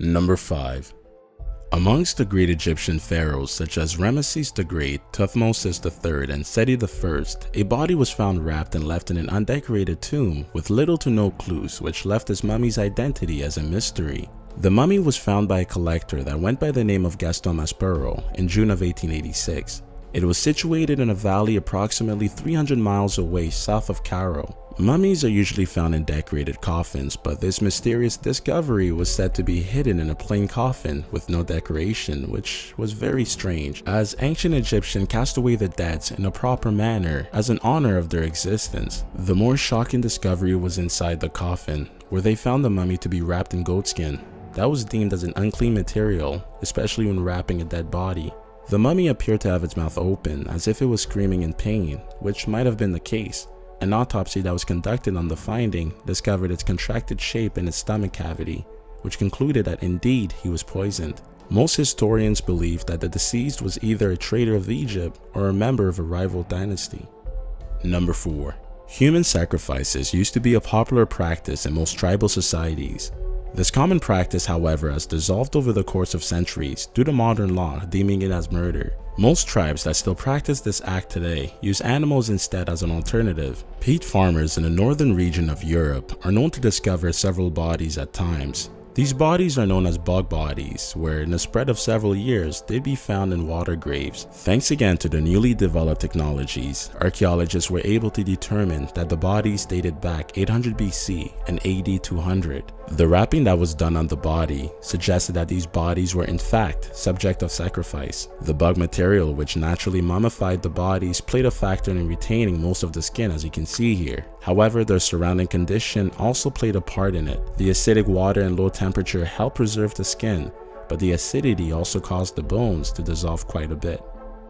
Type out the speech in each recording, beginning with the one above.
Number 5. Amongst the great Egyptian pharaohs such as Ramesses the Great, Thutmose III, and Seti I, a body was found wrapped and left in an undecorated tomb with little to no clues, which left this mummy's identity as a mystery. The mummy was found by a collector that went by the name of Gaston Maspero in June of 1886. It was situated in a valley approximately 300 miles away south of Cairo. Mummies are usually found in decorated coffins, but this mysterious discovery was said to be hidden in a plain coffin with no decoration, which was very strange, as ancient Egyptians cast away the dead in a proper manner as an honor of their existence. The more shocking discovery was inside the coffin, where they found the mummy to be wrapped in goatskin. That was deemed as an unclean material, especially when wrapping a dead body. The mummy appeared to have its mouth open as if it was screaming in pain, which might have been the case. An autopsy that was conducted on the finding discovered its contracted shape in its stomach cavity, which concluded that indeed he was poisoned. Most historians believe that the deceased was either a traitor of Egypt or a member of a rival dynasty. Number 4. Human sacrifices used to be a popular practice in most tribal societies. This common practice, however, has dissolved over the course of centuries due to modern law deeming it as murder. Most tribes that still practice this act today use animals instead as an alternative. Peat farmers in the northern region of Europe are known to discover several bodies at times. These bodies are known as bog bodies, where in a spread of several years they'd be found in water graves. Thanks again to the newly developed technologies, archaeologists were able to determine that the bodies dated back 800 BC and AD 200. The wrapping that was done on the body suggested that these bodies were in fact subject of sacrifice. The bug material which naturally mummified the bodies played a factor in retaining most of the skin, as you can see here. However, their surrounding condition also played a part in it. The acidic water and low temperature helped preserve the skin, but the acidity also caused the bones to dissolve quite a bit.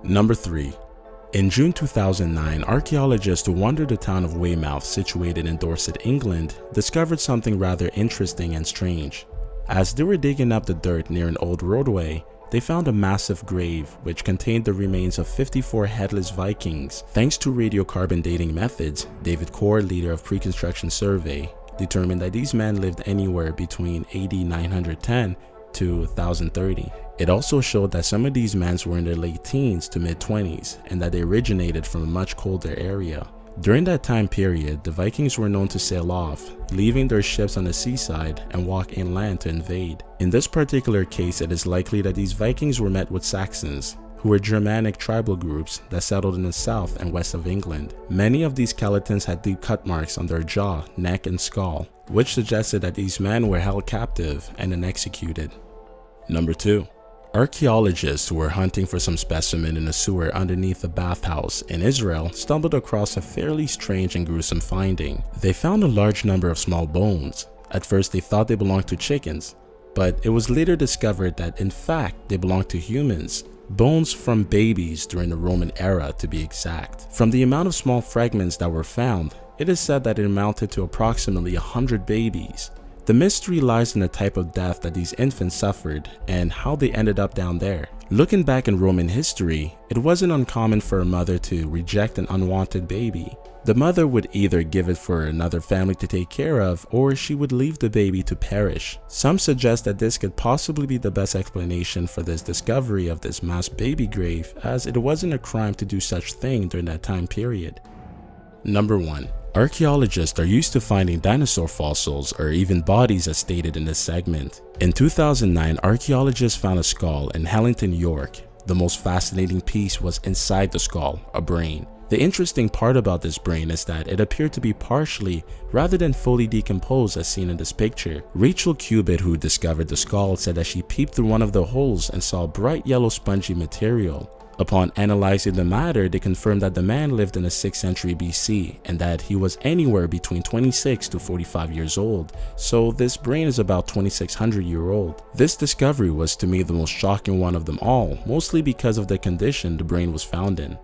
Number 3. In June 2009, archaeologists who wandered the town of Weymouth, situated in Dorset, England, discovered something rather interesting and strange. As they were digging up the dirt near an old roadway, they found a massive grave which contained the remains of 54 headless Vikings. Thanks to radiocarbon dating methods, David Core, leader of Pre-Construction Survey, determined that these men lived anywhere between AD 910 to 1030. It also showed that some of these men were in their late teens to mid-20s and that they originated from a much colder area. During that time period, the Vikings were known to sail off, leaving their ships on the seaside and walk inland to invade. In this particular case, it is likely that these Vikings were met with Saxons, who were Germanic tribal groups that settled in the south and west of England. Many of these skeletons had deep cut marks on their jaw, neck, and skull, which suggested that these men were held captive and then executed. Number 2. Archaeologists who were hunting for some specimen in a sewer underneath a bathhouse in Israel stumbled across a fairly strange and gruesome finding. They found a large number of small bones. At first they thought they belonged to chickens, but it was later discovered that in fact they belonged to humans. Bones from babies during the Roman era, to be exact. From the amount of small fragments that were found, it is said that it amounted to approximately 100 babies. The mystery lies in the type of death that these infants suffered and how they ended up down there. Looking back in Roman history, it wasn't uncommon for a mother to reject an unwanted baby. The mother would either give it for another family to take care of, or she would leave the baby to perish. Some suggest that this could possibly be the best explanation for this discovery of this mass baby grave, as it wasn't a crime to do such thing during that time period. Number 1. Archaeologists are used to finding dinosaur fossils or even bodies, as stated in this segment. In 2009, archaeologists found a skull in Hellington, York. The most fascinating piece was inside the skull, a brain. The interesting part about this brain is that it appeared to be partially rather than fully decomposed as seen in this picture. Rachel Cubitt, who discovered the skull, said that she peeped through one of the holes and saw bright yellow spongy material. Upon analyzing the matter, they confirmed that the man lived in the 6th century BC and that he was anywhere between 26 to 45 years old, so this brain is about 2600-year-old. This discovery was to me the most shocking one of them all, mostly because of the condition the brain was found in.